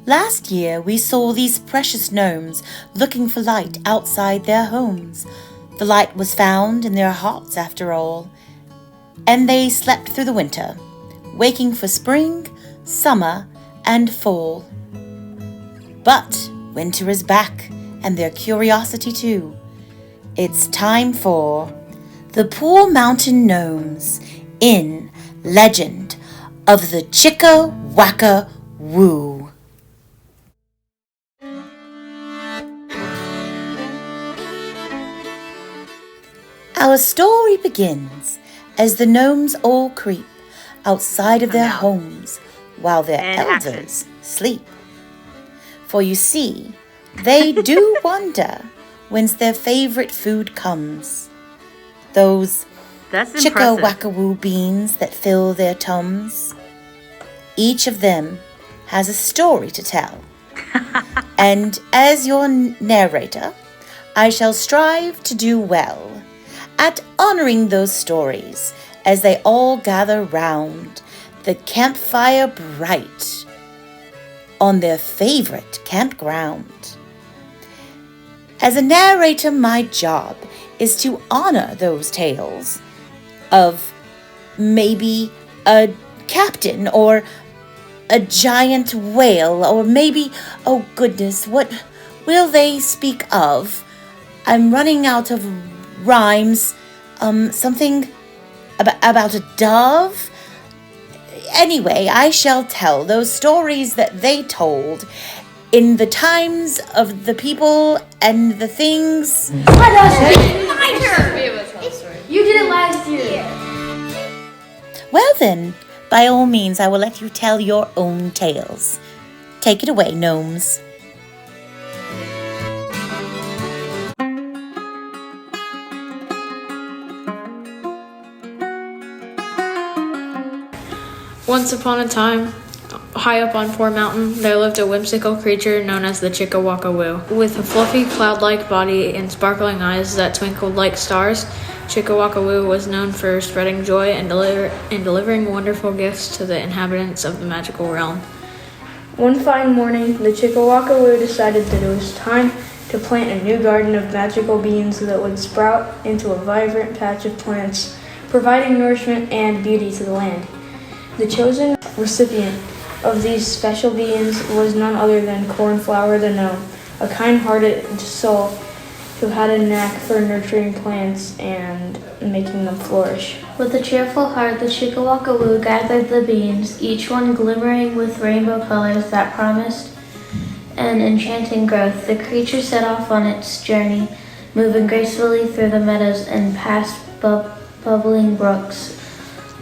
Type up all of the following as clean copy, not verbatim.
Last year we saw these precious gnomes looking for light outside their homes. The light was found in their hearts after all, and they slept through the winter, waking for spring, summer, and fall. But winter is back, and their curiosity too. It's time for the Poor Mountain Gnomes in Legend of the ChickaWackaWoo. Our story begins as the gnomes all creep outside of their homes while their elders sleep. For you see, they do wonder whence their favorite food comes. Those ChickaWackaWoo beans that fill their tums. Each of them has a story to tell. And as your narrator, I shall strive to do well at honoring those stories as they all gather round the campfire bright on their favorite campground. As a narrator, my job is to honor those tales of maybe a captain or a giant whale, or maybe, oh goodness, what will they speak of? I'm running out of rhymes. Something about a dove? Anyway, I shall tell those stories that they told in the times of the people and the things. Let us You did it last year. Well then, by all means, I will let you tell your own tales. Take it away, gnomes. Once upon a time, high up on Poor Mountain, there lived a whimsical creature known as the ChickaWackaWoo. With a fluffy, cloud-like body and sparkling eyes that twinkled like stars, ChickaWackaWoo was known for spreading joy and delivering wonderful gifts to the inhabitants of the magical realm. One fine morning, the ChickaWackaWoo decided that it was time to plant a new garden of magical beans that would sprout into a vibrant patch of plants, providing nourishment and beauty to the land. The chosen recipient of these special beans was none other than Cornflower the Gnome, a kind-hearted soul who had a knack for nurturing plants and making them flourish. With a cheerful heart, the ChickaWackaWoo gathered the beans, each one glimmering with rainbow colors that promised an enchanting growth. The creature set off on its journey, moving gracefully through the meadows and past bubbling brooks.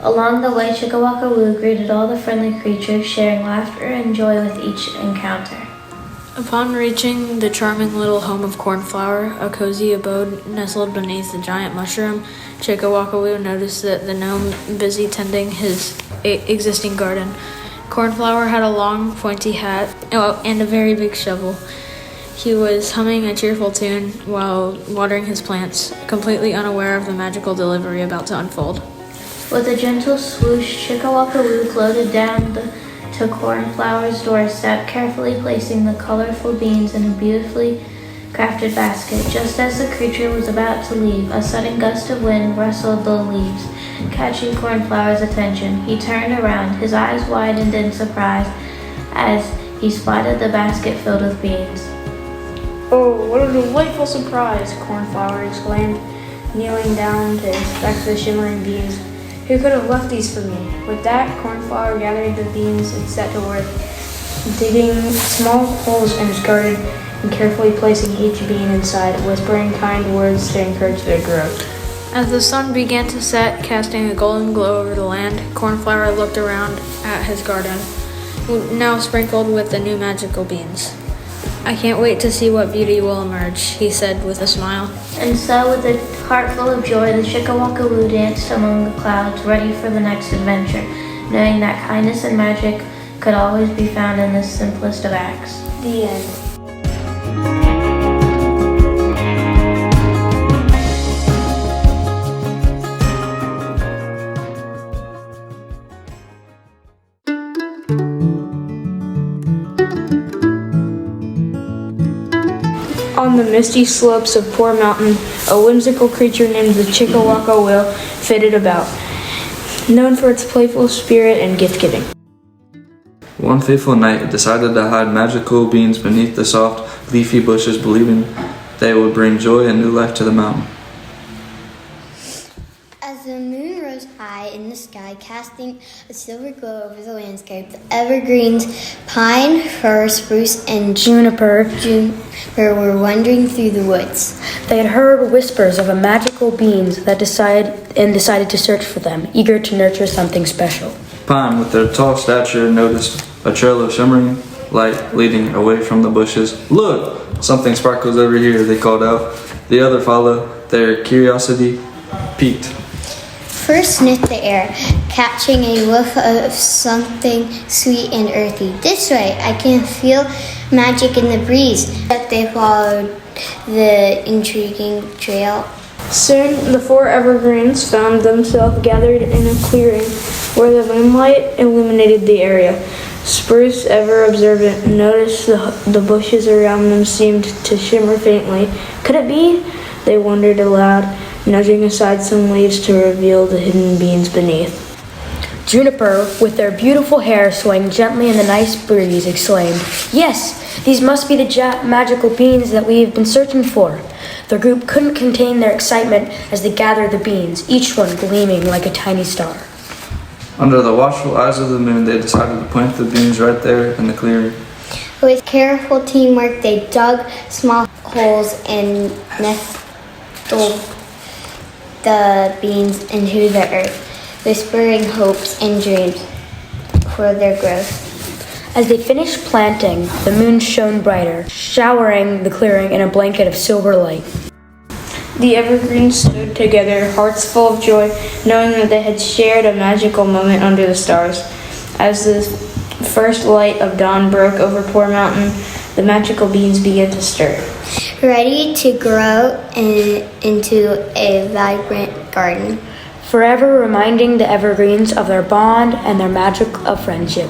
Along the way, ChickaWackaWoo greeted all the friendly creatures, sharing laughter and joy with each encounter. Upon reaching the charming little home of Cornflower, a cozy abode nestled beneath the giant mushroom, ChickaWackaWoo noticed that the gnome busy tending his existing garden. Cornflower had a long, pointy hat and a very big shovel. He was humming a cheerful tune while watering his plants, completely unaware of the magical delivery about to unfold. With a gentle swoosh, ChickaWackaWoo floated down to Cornflower's doorstep, carefully placing the colorful beans in a beautifully crafted basket. Just as the creature was about to leave, a sudden gust of wind rustled the leaves, catching Cornflower's attention. He turned around, his eyes widened in surprise as he spotted the basket filled with beans. "Oh, what a delightful surprise!" Cornflower exclaimed, kneeling down to inspect the shimmering beans. "Who could have left these for me?" With that, Cornflower gathered the beans and set to work, digging small holes in his garden and carefully placing each bean inside, whispering kind words to encourage their growth. As the sun began to set, casting a golden glow over the land, Cornflower looked around at his garden, now sprinkled with the new magical beans. "I can't wait to see what beauty will emerge," he said with a smile. And so, with a heart full of joy, the ChickaWackaWoo danced among the clouds, ready for the next adventure, knowing that kindness and magic could always be found in the simplest of acts. The end. on the misty slopes of Poor Mountain, a whimsical creature named the ChickaWackaWoo flitted about, known for its playful spirit and gift-giving. One fateful night, it decided to hide magical beans beneath the soft, leafy bushes, believing they would bring joy and new life to the mountain. As the moon rose high in the sky, casting a silver glow over the landscape, the evergreens, pine, fir, spruce, and juniper were wandering through the woods. They had heard whispers of a magical beings that decided to search for them, eager to nurture something special. Pine, with their tall stature, noticed a trail of shimmering light leading away from the bushes. "Look! Something sparkles over here," they called out. The other followed, their curiosity piqued. Fir sniffed the air, catching a whiff of something sweet and earthy. "This way, I can feel magic in the breeze." But they followed the intriguing trail. Soon, the 4 evergreens found themselves gathered in a clearing where the moonlight illuminated the area. Spruce, ever observant, noticed the bushes around them seemed to shimmer faintly. Could it be? They wondered aloud, nudging aside some leaves to reveal the hidden beings beneath. Juniper, with their beautiful hair swaying gently in the nice breeze, exclaimed, "Yes, these must be the magical beans that we have been searching for." The group couldn't contain their excitement as they gathered the beans, each one gleaming like a tiny star. Under the watchful eyes of the moon, they decided to plant the beans right there in the clearing. With careful teamwork, they dug small holes and nestled the beans into the earth, whispering hopes and dreams for their growth. As they finished planting, the moon shone brighter, showering the clearing in a blanket of silver light. The evergreens stood together, hearts full of joy, knowing that they had shared a magical moment under the stars. As the first light of dawn broke over Poor Mountain, the magical beans began to stir, ready to grow into a vibrant garden. Forever reminding the evergreens of their bond and their magic of friendship.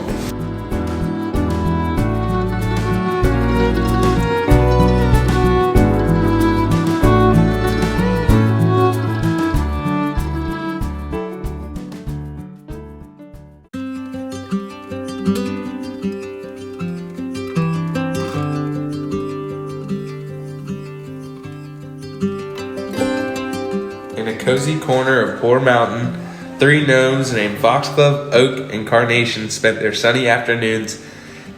In a cozy corner of Poor Mountain, 3 gnomes named Foxglove, Oak, and Carnation spent their sunny afternoons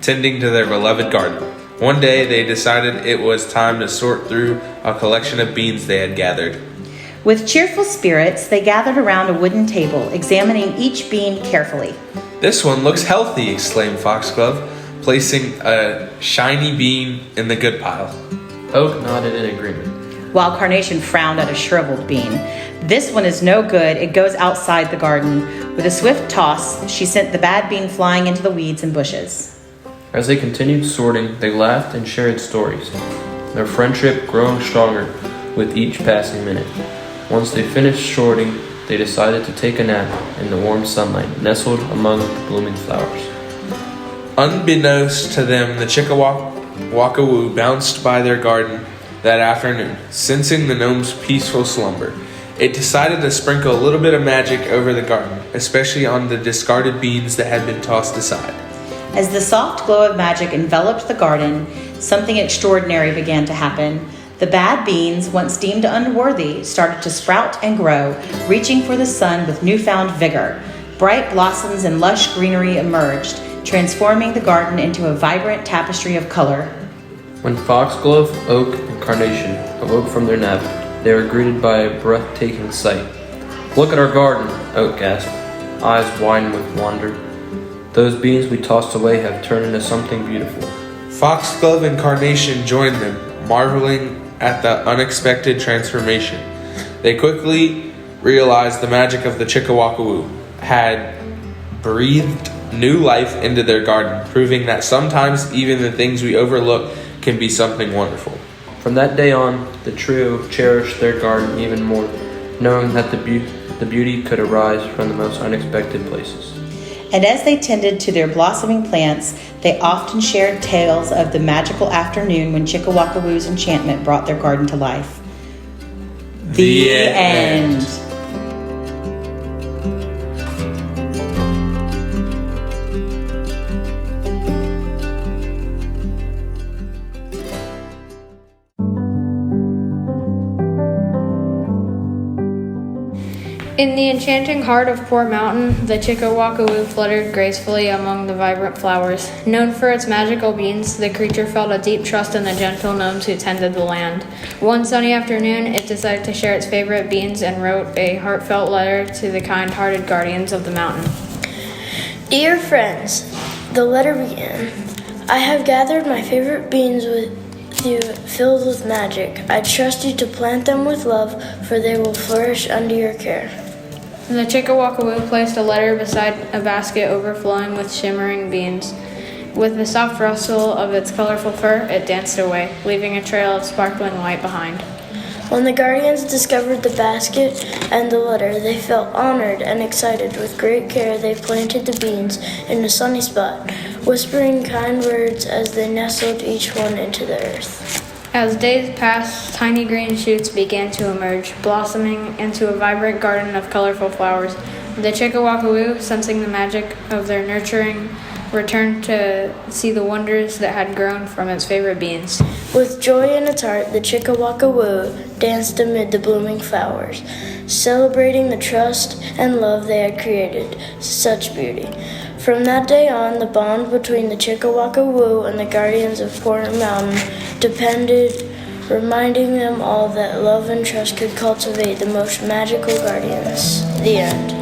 tending to their beloved garden. One day, they decided it was time to sort through a collection of beans they had gathered. With cheerful spirits, they gathered around a wooden table, examining each bean carefully. "This one looks healthy," exclaimed Foxglove, placing a shiny bean in the good pile. Oak nodded in agreement, While Carnation frowned at a shriveled bean. "This one is no good. It goes outside the garden." With a swift toss, she sent the bad bean flying into the weeds and bushes. As they continued sorting, they laughed and shared stories, their friendship growing stronger with each passing minute. Once they finished sorting, they decided to take a nap in the warm sunlight nestled among the blooming flowers. Unbeknownst to them, the ChickaWackaWoo bounced by their garden that afternoon, sensing the gnomes' peaceful slumber. It decided to sprinkle a little bit of magic over the garden, especially on the discarded beans that had been tossed aside. As the soft glow of magic enveloped the garden, something extraordinary began to happen. The bad beans, once deemed unworthy, started to sprout and grow, reaching for the sun with newfound vigor. Bright blossoms and lush greenery emerged, transforming the garden into a vibrant tapestry of color. When Foxglove, Oak, and Carnation awoke from their nap, they were greeted by a breathtaking sight. "Look at our garden," Oak gasped, eyes wide with wonder. "Those beans we tossed away have turned into something beautiful." Foxglove and Carnation joined them, marveling at the unexpected transformation. They quickly realized the magic of the ChickaWackaWoo had breathed new life into their garden, proving that sometimes even the things we overlook can be something wonderful. From that day on, the trio cherished their garden even more, knowing that the beauty could arise from the most unexpected places. And as they tended to their blossoming plants, they often shared tales of the magical afternoon when ChickaWackaWoo's enchantment brought their garden to life. The end. In the enchanting heart of Poor Mountain, the ChickaWackaWoo fluttered gracefully among the vibrant flowers. Known for its magical beans, the creature felt a deep trust in the gentle gnomes who tended the land. One sunny afternoon, it decided to share its favorite beans and wrote a heartfelt letter to the kind-hearted guardians of the mountain. Dear friends, the letter began. I have gathered my favorite beans with you filled with magic. I trust you to plant them with love, for they will flourish under your care. The ChickaWackaWoo placed a letter beside a basket overflowing with shimmering beans. With the soft rustle of its colorful fur, it danced away, leaving a trail of sparkling light behind. When the guardians discovered the basket and the letter, they felt honored and excited. With great care, they planted the beans in a sunny spot, whispering kind words as they nestled each one into the earth. As days passed, tiny green shoots began to emerge, blossoming into a vibrant garden of colorful flowers. The ChickaWackaWoo, sensing the magic of their nurturing, returned to see the wonders that had grown from its favorite beans. With joy in its heart, the ChickaWackaWoo danced amid the blooming flowers, celebrating the trust and love they had created such beauty. From that day on, the bond between the ChickaWackaWoo and the guardians of Poor Mountain depended, reminding them all that love and trust could cultivate the most magical guardians. The end.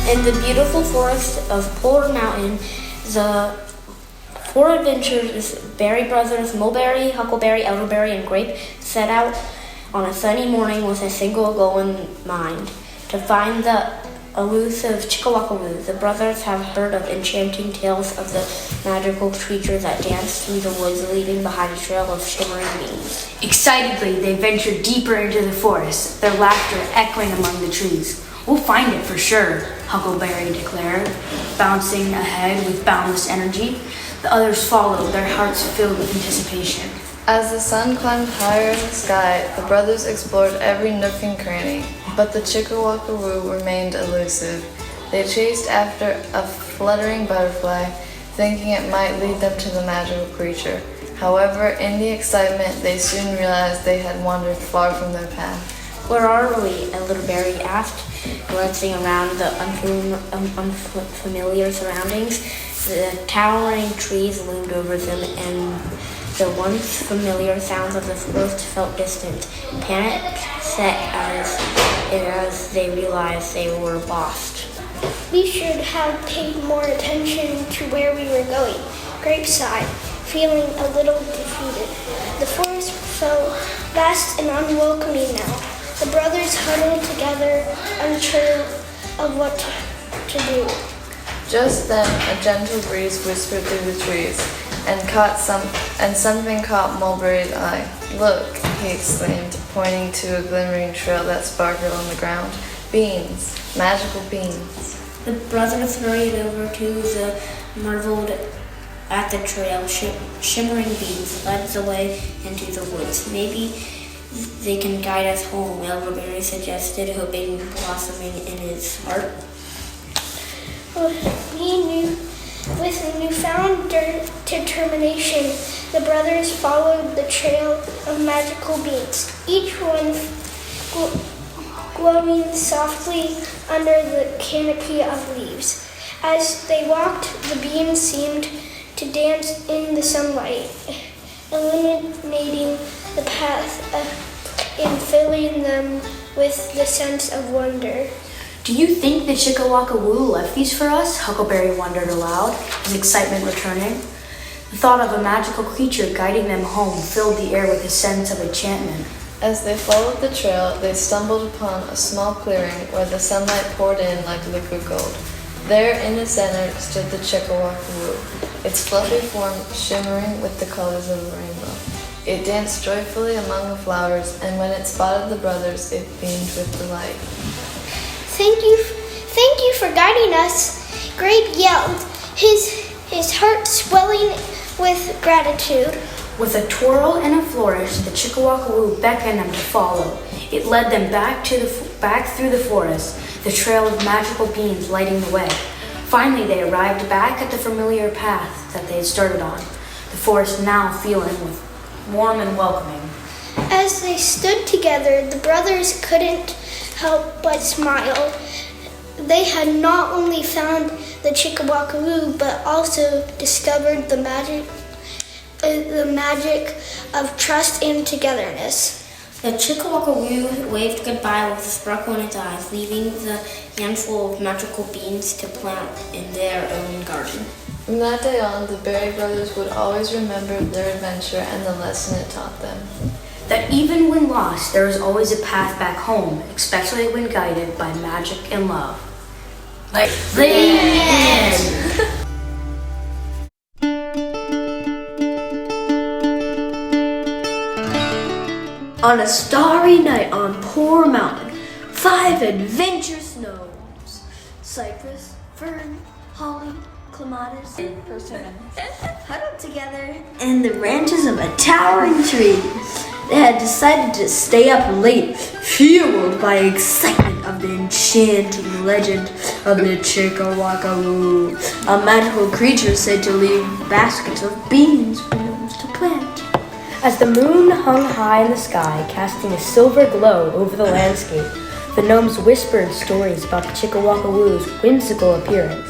In the beautiful forest of Poor Mountain, the four adventurers, Berry Brothers, Mulberry, Huckleberry, Elderberry, and Grape, set out on a sunny morning with a single goal in mind: to find the elusive ChickaWackaWoo. The brothers have heard of enchanting tales of the magical creature that danced through the woods, leaving behind a trail of shimmering beans. Excitedly, they ventured deeper into the forest, their laughter echoing among the trees. We'll find it for sure, Huckleberry declared, bouncing ahead with boundless energy. The others followed, their hearts filled with anticipation. As the sun climbed higher in the sky, the brothers explored every nook and cranny, but the ChickaWackaWoo remained elusive. They chased after a fluttering butterfly, thinking it might lead them to the magical creature. However, in the excitement, they soon realized they had wandered far from their path. Where are we? Elderberry asked, glancing around the unfamiliar surroundings. The towering trees loomed over them, and the once familiar sounds of the forest felt distant. Panic set as they realized they were lost. We should have paid more attention to where we were going, Grape sighed, feeling a little defeated. The forest felt vast and unwelcoming now. The brothers huddled together, unsure of what to do. Just then, a gentle breeze whispered through the trees, and something caught Mulberry's eye. Look, he exclaimed, pointing to a glimmering trail that sparkled on the ground. Beans, magical beans. The brothers hurried over to the marveled at the trail. Shimmering beans led the way into the woods. Maybe they can guide us home, Elderberry suggested, hoping blossoming in his heart. With a newfound determination, the brothers followed the trail of magical beans, each one glowing softly under the canopy of leaves. As they walked, the beans seemed to dance in the sunlight, illuminating the path and filling them with the sense of wonder. Do you think the ChickaWackaWoo left these for us? Huckleberry wondered aloud, his excitement returning. The thought of a magical creature guiding them home filled the air with a sense of enchantment. As they followed the trail, they stumbled upon a small clearing where the sunlight poured in like liquid gold. There in its center stood the ChickaWackaWoo, its fluffy form shimmering with the colors of a rainbow. It danced joyfully among the flowers, and when it spotted the brothers, it beamed with delight. Thank you for guiding us, Grape yelled, his heart swelling with gratitude. With a twirl and a flourish, the ChickaWackaWoo beckoned them to follow. It led them back through the forest, the trail of magical beans lighting the way. Finally, they arrived back at the familiar path that they had started on, the forest now feeling warm and welcoming. As they stood together, the brothers couldn't help but smile. They had not only found the ChickaWackaWoo, but also discovered the magic of trust and togetherness. The ChickaWackaWoo waved goodbye with a sparkle in its eyes, leaving the handful of magical beans to plant in their own garden. From that day on, the Berry Brothers would always remember their adventure and the lesson it taught them. That even when lost, there is always a path back home, especially when guided by magic and love. Like the end! On a starry night on Poor Mountain, 5 adventurous gnomes, cypress, fern, holly, clematis, and persimmon, huddled together in the branches of a towering tree. They had decided to stay up late, fueled by excitement of the enchanting legend of the ChickaWackaWoo, a magical creature said to leave baskets of beans for gnomes to plant. As the moon hung high in the sky, casting a silver glow over the landscape, the gnomes whispered stories about the ChickaWackaWoo's whimsical appearance.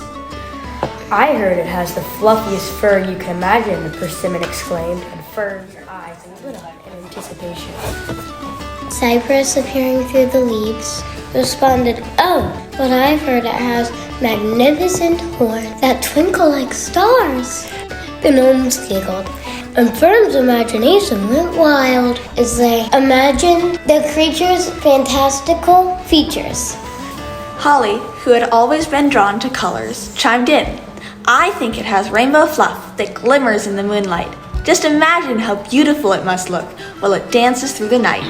I heard it has the fluffiest fur you can imagine, the persimmon exclaimed, and Fern's eyes lit up in anticipation. Cypress, appearing through the leaves, responded, "Oh, but I've heard it has magnificent horns that twinkle like stars." The gnomes giggled, and Fern's imagination went wild as they imagined the creature's fantastical features. Holly, who had always been drawn to colors, chimed in. "I think it has rainbow fluff that glimmers in the moonlight. Just imagine how beautiful it must look while it dances through the night."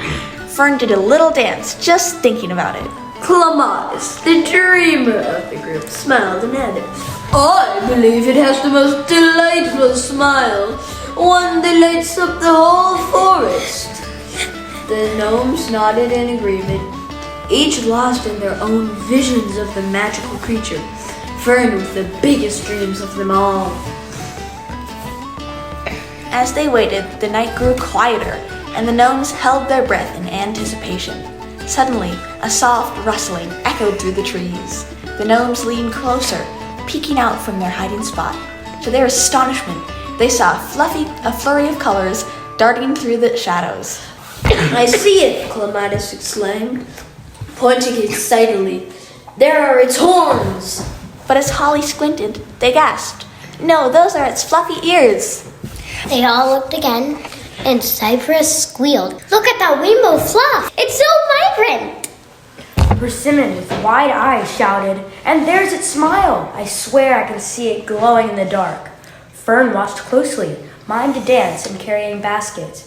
Fern did a little dance just thinking about it. Clematis, the dreamer of the group, smiled and added, "I believe it has the most delightful smile, one that lights up the whole forest." The gnomes nodded in agreement, each lost in their own visions of the magical creature, Fern with the biggest dreams of them all. As they waited, the night grew quieter, and the gnomes held their breath in anticipation. Suddenly, a soft rustling echoed through the trees. The gnomes leaned closer, peeking out from their hiding spot. To their astonishment, they saw a flurry of colors darting through the shadows. "I see it," Clematis exclaimed, pointing excitedly. "There are its horns!" But as Holly squinted, they gasped, "No, those are its fluffy ears!" They all looked again, and Cypress squealed, "Look at that rainbow fluff! It's so vibrant!" Persimmon with wide eyes shouted, "And there's its smile! I swear I can see it glowing in the dark." Fern watched closely, mimed to dance and carrying baskets.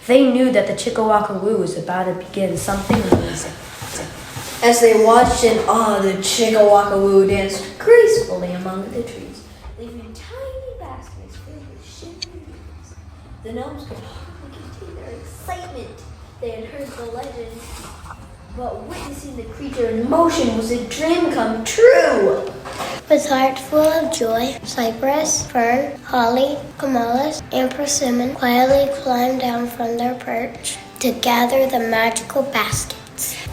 They knew that the ChickaWackaWoo was about to begin something amazing. As they watched in awe, the ChickaWackaWoo danced gracefully among the trees, leaving tiny baskets filled with shimmering beans. The gnomes could hardly contain their excitement. They had heard the legend, but witnessing the creature in motion was a dream come true. With hearts full of joy, Cypress, Fern, Holly, Clematis, and Persimmon quietly climbed down from their perch to gather the magical baskets.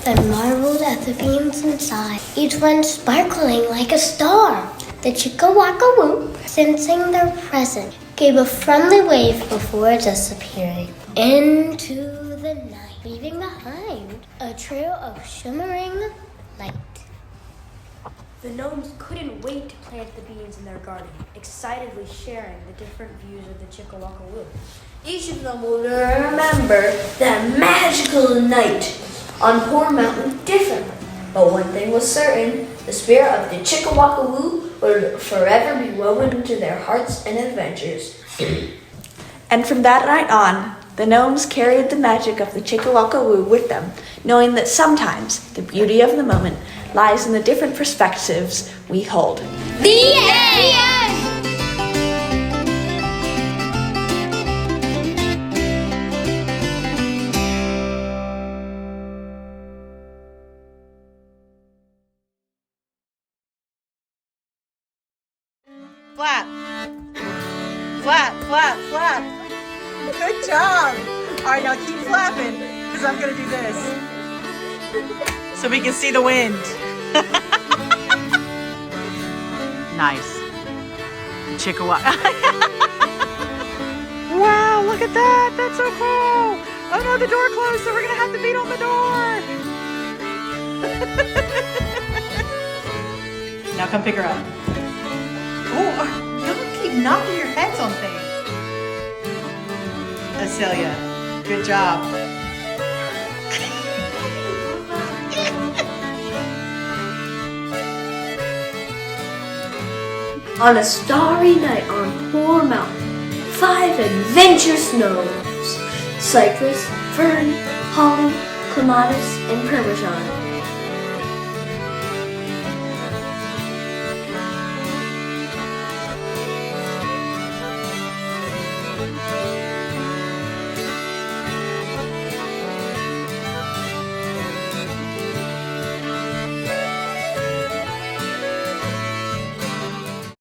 They marveled at the beans inside, each one sparkling like a star. The ChickaWackaWoo, sensing their presence, gave a friendly wave before disappearing into the night, leaving behind a trail of shimmering light. The gnomes couldn't wait to plant the beans in their garden, excitedly sharing the different views of the ChickaWackaWoo. Each of them will remember that magical night on Poor Mountain differently. But one thing was certain, the spirit of the ChickaWackaWoo would forever be woven into their hearts and adventures. And from that night on, the gnomes carried the magic of the ChickaWackaWoo with them, knowing that sometimes the beauty of the moment lies in the different perspectives we hold. The end! Flap. Flap, flap, flap. Good job. All right, now keep flapping, because I'm going to do this. So we can see the wind. Nice. Chickawacka. Wow, look at that. That's so cool. Oh no, the door closed, so we're going to have to beat on the door. Now come pick her up. Oh, you keep knocking your heads on things. Acelia, good job. On a starry night on Poor Mountain, 5 adventurous gnomes, Cypress, Fern, Holly, Clematis, and Parmesan,